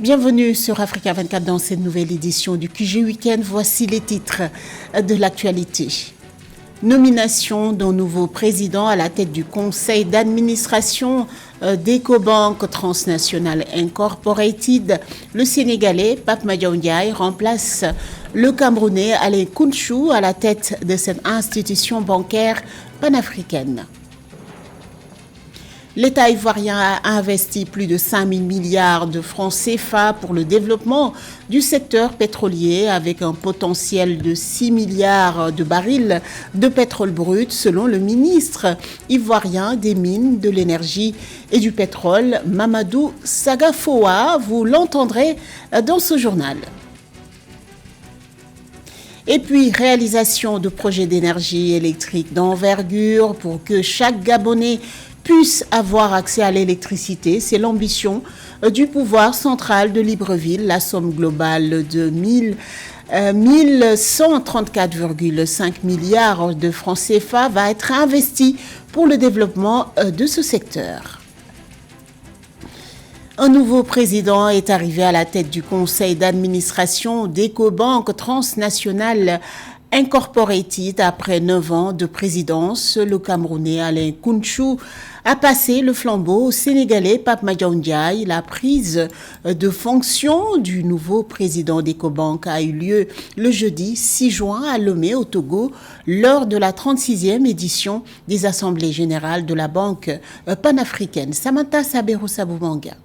Bienvenue sur Africa 24 dans cette nouvelle édition du QG Week-end. Voici les titres de l'actualité. Nomination d'un nouveau président à la tête du conseil d'administration d'Ecobank Transnational Incorporated. Le Sénégalais Pape Madiaw Ndiaye remplace le Camerounais Alain Kounchou à la tête de cette institution bancaire panafricaine. L'État ivoirien a investi plus de 5 000 milliards de francs CFA pour le développement du secteur pétrolier avec un potentiel de 6 milliards de barils de pétrole brut selon le ministre ivoirien des Mines, de l'Énergie et du Pétrole, Mamadou Sagafoa. Vous l'entendrez dans ce journal. Et puis, réalisation de projets d'énergie électrique d'envergure pour que chaque Gabonais puisse avoir accès à l'électricité. C'est l'ambition du pouvoir central de Libreville. La somme globale de 1134,5 milliards de francs CFA va être investie pour le développement de ce secteur. Un nouveau président est arrivé à la tête du conseil d'administration d'Ecobank Transnational Incorporated après 9 ans de présidence. Le Camerounais Alain Kounchou a passé le flambeau au Sénégalais Pape Madiaw Ndiaye. La prise de fonction du nouveau président d'Ecobank a eu lieu le jeudi 6 juin à Lomé au Togo lors de la 36e édition des Assemblées générales de la Banque panafricaine. Samantha Sabero-Saboumanga.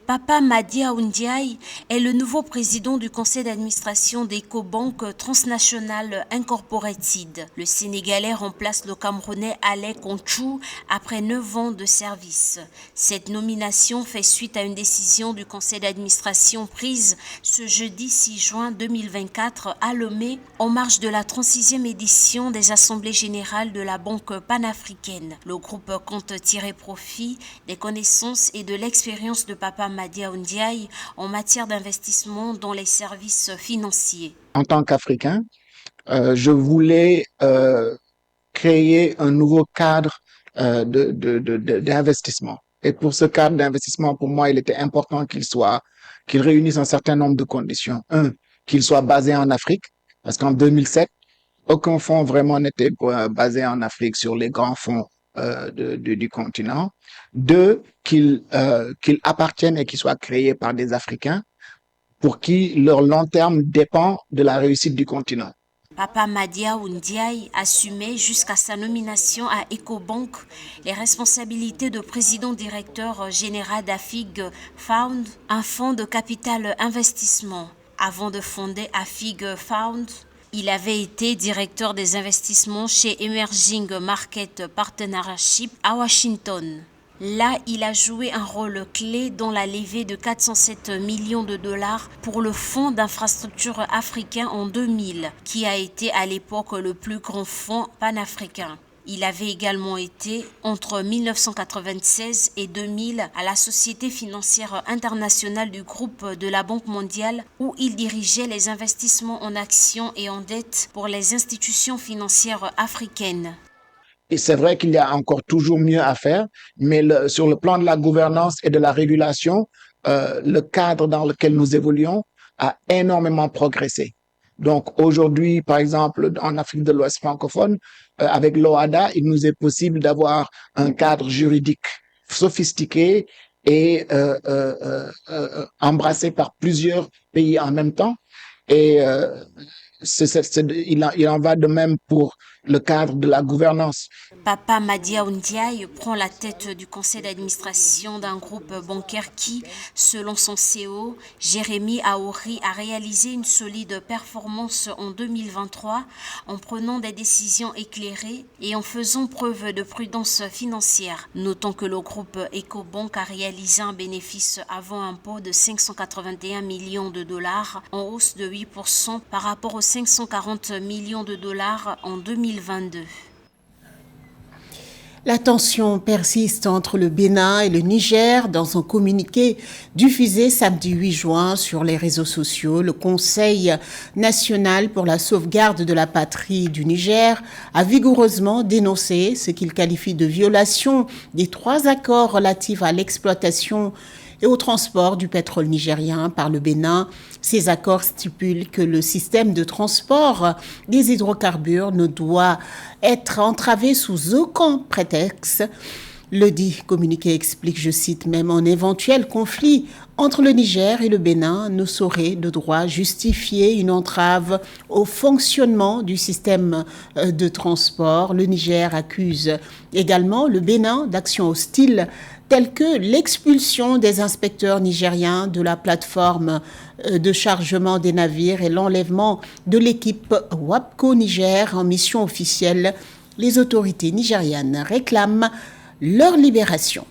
Pape Madiaw Ndiaye est le nouveau président du conseil d'administration d'Ecobank Transnational Incorporated. Le Sénégalais remplace le Camerounais Alain Kounchou après 9 ans de service. Cette nomination fait suite à une décision du conseil d'administration prise ce jeudi 6 juin 2024 à Lomé en marge de la 36e édition des Assemblées générales de la Banque panafricaine. Le groupe compte tirer profit des connaissances et de l'expérience de Pape Madiaw Ndiaye en matière d'investissement dans les services financiers. En tant qu'Africain, je voulais créer un nouveau cadre d'investissement. Et pour ce cadre d'investissement, pour moi, il était important qu'il réunisse un certain nombre de conditions. Un, qu'il soit basé en Afrique, parce qu'en 2007, aucun fonds vraiment n'était basé en Afrique sur les grands fonds du continent. Deux, qu'il appartienne et qu'il soit créé par des Africains pour qui leur long terme dépend de la réussite du continent. Pape Madiaw Ndiaye assumait jusqu'à sa nomination à Ecobank les responsabilités de président-directeur général d'Afig Found, un fonds de capital investissement. Avant de fonder Afig Found, il avait été directeur des investissements chez Emerging Market Partnership à Washington. Là, il a joué un rôle clé dans la levée de 407 millions de dollars pour le Fonds d'infrastructure africain en 2000, qui a été à l'époque le plus grand fonds panafricain. Il avait également été, entre 1996 et 2000, à la Société financière internationale du groupe de la Banque mondiale, où il dirigeait les investissements en actions et en dettes pour les institutions financières africaines. Et c'est vrai qu'il y a encore toujours mieux à faire, mais sur le plan de la gouvernance et de la régulation, le cadre dans lequel nous évoluons a énormément progressé. Donc aujourd'hui, par exemple, en Afrique de l'Ouest francophone, avec l'OHADA, il nous est possible d'avoir un cadre juridique sophistiqué et embrassé par plusieurs pays en même temps. Et il en va de même pour le cadre de la gouvernance. Pape Madiaw Ndiaye prend la tête du conseil d'administration d'un groupe bancaire qui, selon son CEO, Jérémy Aouri, a réalisé une solide performance en 2023 en prenant des décisions éclairées et en faisant preuve de prudence financière. Notons que le groupe Ecobank a réalisé un bénéfice avant impôt de 581 millions de dollars, en hausse de 8% par rapport aux 540 millions de dollars en 2022. La tension persiste entre le Bénin et le Niger. Dans un communiqué diffusé samedi 8 juin sur les réseaux sociaux, le Conseil national pour la sauvegarde de la patrie du Niger a vigoureusement dénoncé ce qu'il qualifie de violation des 3 accords relatifs à l'exploitation et au transport du pétrole nigérien par le Bénin. Ces accords stipulent que le système de transport des hydrocarbures ne doit être entravé sous aucun prétexte. Le dit communiqué explique, je cite, même un éventuel conflit entre le Niger et le Bénin ne saurait de droit justifier une entrave au fonctionnement du système de transport. Le Niger accuse également le Bénin d'actions hostiles telles que l'expulsion des inspecteurs nigériens de la plateforme de chargement des navires et l'enlèvement de l'équipe WAPCO Niger en mission officielle. Les autorités nigérianes réclament leur libération.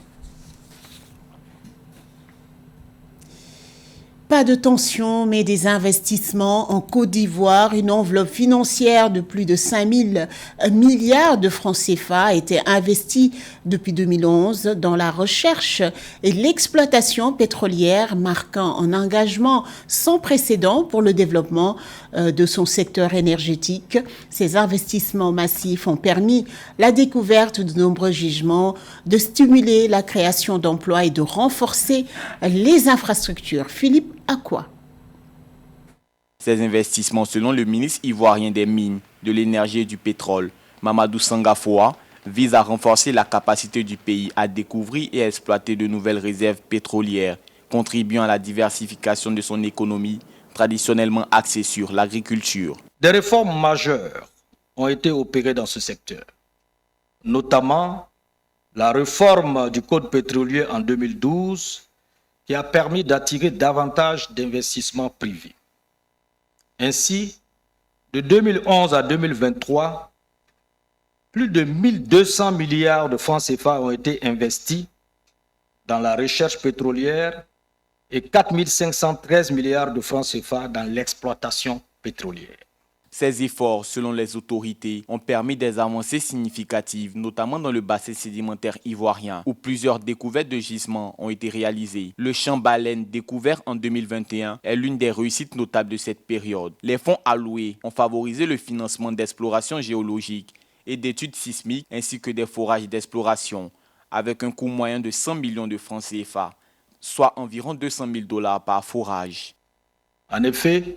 Pas de tension, mais des investissements en Côte d'Ivoire. Une enveloppe financière de plus de 5 000 milliards de francs CFA a été investie depuis 2011 dans la recherche et l'exploitation pétrolière, marquant un engagement sans précédent pour le développement de son secteur énergétique. Ces investissements massifs ont permis la découverte de nombreux gisements, de stimuler la création d'emplois et de renforcer les infrastructures. Philippe, à quoi? Ces investissements, selon le ministre ivoirien des Mines, de l'Énergie et du Pétrole, Mamadou Sangafoa, visent à renforcer la capacité du pays à découvrir et à exploiter de nouvelles réserves pétrolières, contribuant à la diversification de son économie, traditionnellement axée sur l'agriculture. Des réformes majeures ont été opérées dans ce secteur, notamment la réforme du Code pétrolier en 2012, qui a permis d'attirer davantage d'investissements privés. Ainsi, de 2011 à 2023, plus de 1200 milliards de francs CFA ont été investis dans la recherche pétrolière et 4513 milliards de francs CFA dans l'exploitation pétrolière. Ces efforts, selon les autorités, ont permis des avancées significatives, notamment dans le bassin sédimentaire ivoirien, où plusieurs découvertes de gisements ont été réalisées. Le champ baleine découvert en 2021 est l'une des réussites notables de cette période. Les fonds alloués ont favorisé le financement d'explorations géologiques et d'études sismiques, ainsi que des forages d'exploration, avec un coût moyen de 100 millions de francs CFA, soit environ 200 000 $ par forage. En effet,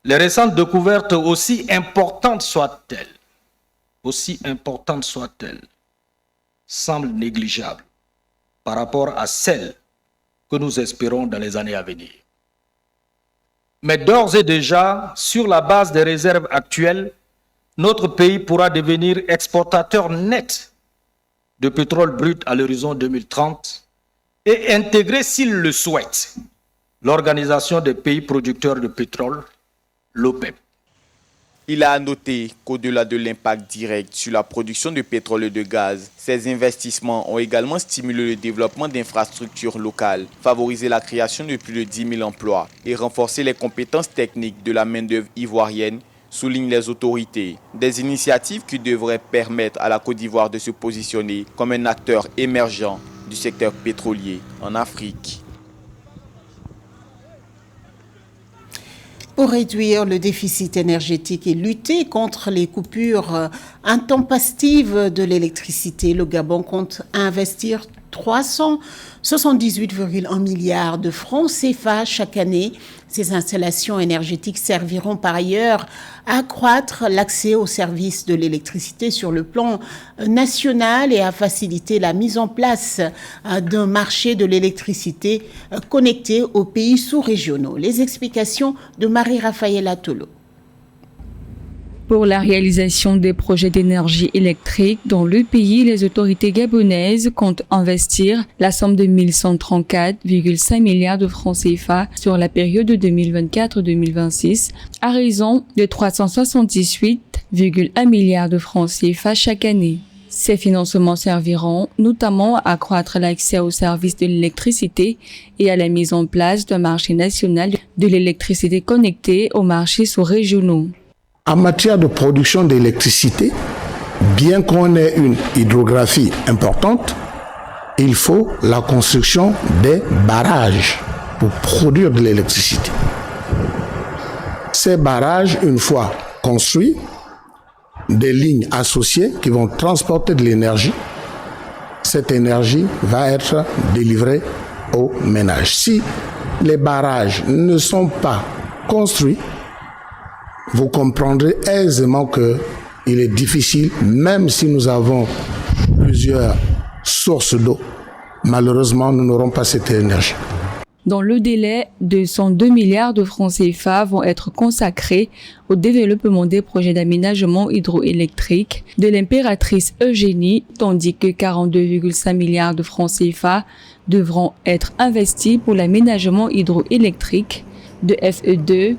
les récentes découvertes, aussi importantes soient-elles, semblent négligeables par rapport à celles que nous espérons dans les années à venir. Mais d'ores et déjà, sur la base des réserves actuelles, notre pays pourra devenir exportateur net de pétrole brut à l'horizon 2030 et intégrer, s'il le souhaite, l'Organisation des pays producteurs de pétrole, l'OPEP. Il a à noter qu'au-delà de l'impact direct sur la production de pétrole et de gaz, ces investissements ont également stimulé le développement d'infrastructures locales, favorisé la création de plus de 10 000 emplois et renforcé les compétences techniques de la main-d'œuvre ivoirienne, soulignent les autorités. Des initiatives qui devraient permettre à la Côte d'Ivoire de se positionner comme un acteur émergent du secteur pétrolier en Afrique. Pour réduire le déficit énergétique et lutter contre les coupures intempestives de l'électricité, le Gabon compte investir 378,1 milliards de francs CFA chaque année. Ces installations énergétiques serviront par ailleurs à accroître l'accès aux services de l'électricité sur le plan national et à faciliter la mise en place d'un marché de l'électricité connecté aux pays sous-régionaux. Les explications de Marie-Raphaël Atolo. Pour la réalisation des projets d'énergie électrique dans le pays, les autorités gabonaises comptent investir la somme de 1134,5 milliards de francs CFA sur la période 2024-2026 à raison de 378,1 milliards de francs CFA chaque année. Ces financements serviront notamment à accroître l'accès aux services de l'électricité et à la mise en place d'un marché national de l'électricité connecté aux marchés sous-régionaux. En matière de production d'électricité, bien qu'on ait une hydrographie importante, il faut la construction des barrages pour produire de l'électricité. Ces barrages, une fois construits, des lignes associées qui vont transporter de l'énergie, cette énergie va être délivrée aux ménages. Si les barrages ne sont pas construits, vous comprendrez aisément qu'il est difficile, même si nous avons plusieurs sources d'eau, malheureusement, nous n'aurons pas cette énergie. Dans le délai, 202 milliards de francs CFA vont être consacrés au développement des projets d'aménagement hydroélectrique de l'impératrice Eugénie, tandis que 42,5 milliards de francs CFA devront être investis pour l'aménagement hydroélectrique de FE2,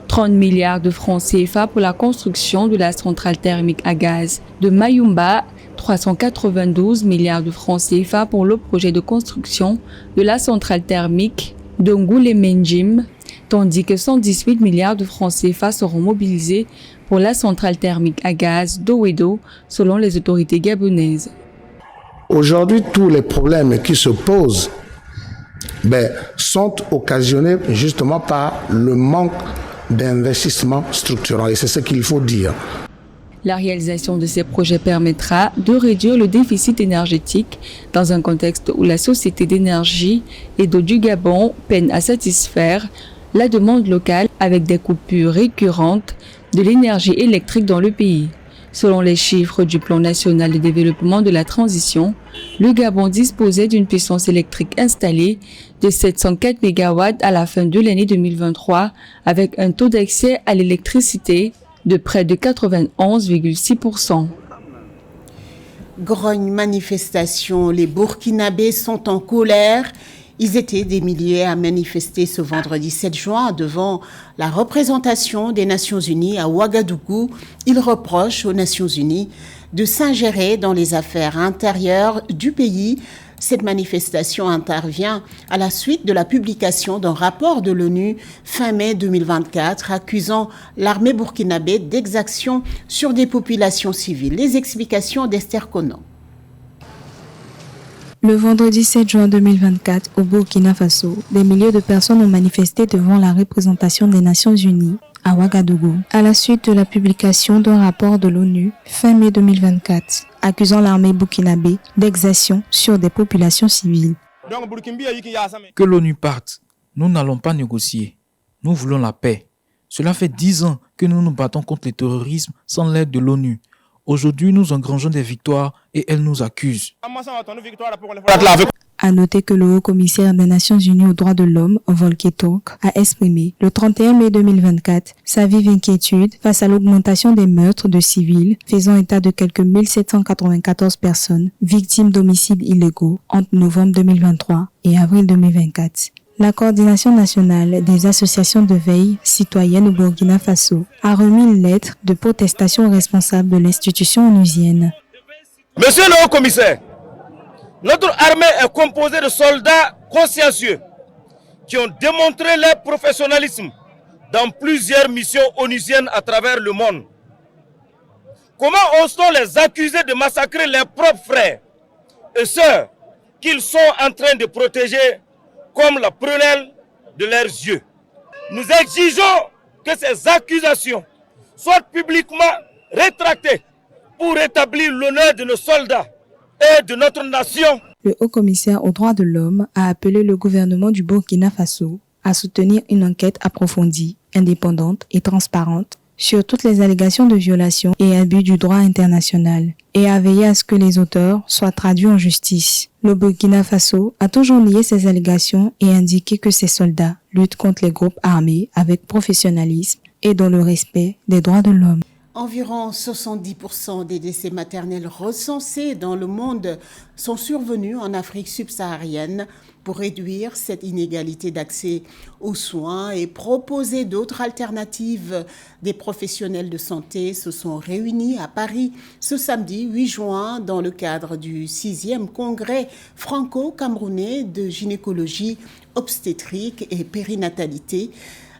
30 milliards de francs CFA pour la construction de la centrale thermique à gaz de Mayumba, 392 milliards de francs CFA pour le projet de construction de la centrale thermique d'Ongoulémenjim, tandis que 118 milliards de francs CFA seront mobilisés pour la centrale thermique à gaz d'Owedo, selon les autorités gabonaises. Aujourd'hui, tous les problèmes qui se posent sont occasionnés justement par le manque d'investissement structurant, et c'est ce qu'il faut dire. La réalisation de ces projets permettra de réduire le déficit énergétique dans un contexte où la Société d'énergie et d'eau du Gabon peine à satisfaire la demande locale avec des coupures récurrentes de l'énergie électrique dans le pays. Selon les chiffres du Plan national de développement de la transition, le Gabon disposait d'une puissance électrique installée de 704 MW à la fin de l'année 2023, avec un taux d'accès à l'électricité de près de 91,6%. Grogne manifestation, les Burkinabés sont en colère. Ils étaient des milliers à manifester ce vendredi 7 juin devant la représentation des Nations Unies à Ouagadougou. Ils reprochent aux Nations Unies de s'ingérer dans les affaires intérieures du pays. Cette manifestation intervient à la suite de la publication d'un rapport de l'ONU fin mai 2024 accusant l'armée burkinabé d'exactions sur des populations civiles. Les explications d'Esther Konan. Le vendredi 7 juin 2024, au Burkina Faso, des milliers de personnes ont manifesté devant la représentation des Nations Unies à Ouagadougou, à la suite de la publication d'un rapport de l'ONU fin mai 2024, accusant l'armée burkinabé d'exactions sur des populations civiles. Que l'ONU parte, nous n'allons pas négocier. Nous voulons la paix. Cela fait 10 ans que nous nous battons contre le terrorisme sans l'aide de l'ONU. Aujourd'hui, nous engrangeons des victoires et elle nous accuse. À noter que le haut-commissaire des Nations Unies aux droits de l'homme, Volker Turk, a exprimé le 31 mai 2024 sa vive inquiétude face à l'augmentation des meurtres de civils, faisant état de quelques 1794 personnes victimes d'homicides illégaux entre novembre 2023 et avril 2024. La coordination nationale des associations de veille citoyenne au Burkina Faso a remis une lettre de protestation aux responsables de l'institution onusienne. Monsieur le haut-commissaire, notre armée est composée de soldats consciencieux qui ont démontré leur professionnalisme dans plusieurs missions onusiennes à travers le monde. Comment ose-t-on les accuser de massacrer leurs propres frères et sœurs qu'ils sont en train de protéger comme la prunelle de leurs yeux? Nous exigeons que ces accusations soient publiquement rétractées pour rétablir l'honneur de nos soldats et de notre nation. Le haut-commissaire aux droits de l'homme a appelé le gouvernement du Burkina Faso à soutenir une enquête approfondie, indépendante et transparente sur toutes les allégations de violation et abus du droit international et à veiller à ce que les auteurs soient traduits en justice. Le Burkina Faso a toujours nié ces allégations et indiqué que ses soldats luttent contre les groupes armés avec professionnalisme et dans le respect des droits de l'homme. Environ 70% des décès maternels recensés dans le monde sont survenus en Afrique subsaharienne. Pour réduire cette inégalité d'accès aux soins et proposer d'autres alternatives, des professionnels de santé se sont réunis à Paris ce samedi 8 juin dans le cadre du 6e congrès franco-camerounais de gynécologie, obstétrique et périnatalité.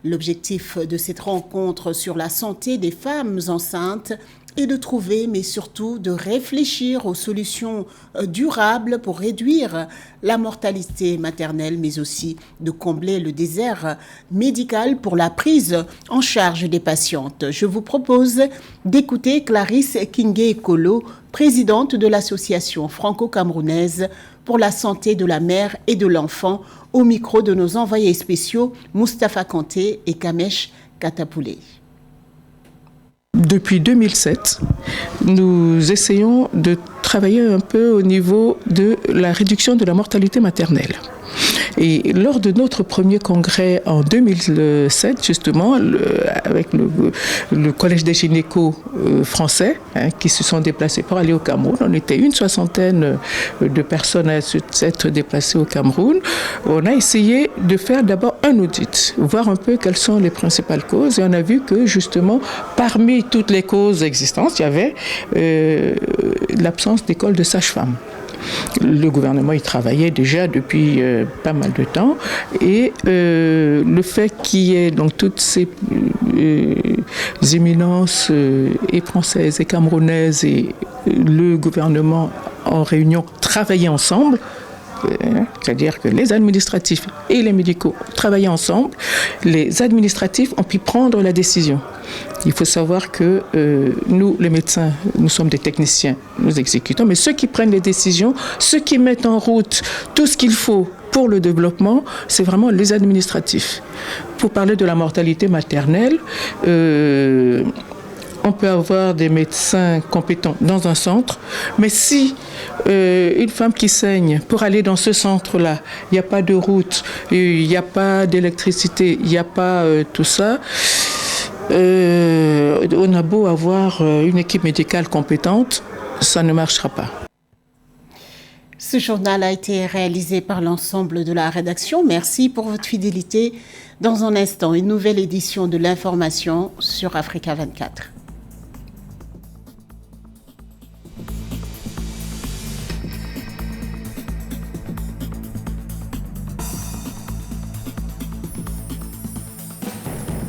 L'objectif de cette rencontre sur la santé des femmes enceintes est de trouver, mais surtout de réfléchir aux solutions durables pour réduire la mortalité maternelle, mais aussi de combler le désert médical pour la prise en charge des patientes. Je vous propose d'écouter Clarisse Kingé-Ekolo, présidente de l'association franco-camerounaise pour la santé de la mère et de l'enfant, au micro de nos envoyés spéciaux Moustapha Kanté et Kamesh Katapoulé. Depuis 2007, nous essayons de travailler un peu au niveau de la réduction de la mortalité maternelle. Et lors de notre premier congrès en 2007, justement, avec le Collège des gynécos français, qui se sont déplacés pour aller au Cameroun, on était une soixantaine de personnes à s'être déplacées au Cameroun. On a essayé de faire d'abord un audit, voir un peu quelles sont les principales causes. Et on a vu que, justement, parmi toutes les causes existantes, il y avait l'absence d'école de sage-femme. Le gouvernement y travaillait déjà depuis pas mal de temps et le fait qu'il y ait donc toutes ces éminences et françaises et camerounaises et le gouvernement en réunion travaillaient ensemble, c'est-à-dire que les administratifs et les médicaux travaillaient ensemble, les administratifs ont pu prendre la décision. Il faut savoir que nous, les médecins, nous sommes des techniciens, nous exécutons, mais ceux qui prennent les décisions, ceux qui mettent en route tout ce qu'il faut pour le développement, c'est vraiment les administratifs. Pour parler de la mortalité maternelle, on peut avoir des médecins compétents dans un centre, mais si une femme qui saigne, pour aller dans ce centre-là, il n'y a pas de route, il n'y a pas d'électricité, il n'y a pas tout ça, on a beau avoir une équipe médicale compétente, ça ne marchera pas. Ce journal a été réalisé par l'ensemble de la rédaction. Merci pour votre fidélité. Dans un instant, une nouvelle édition de l'information sur Africa 24.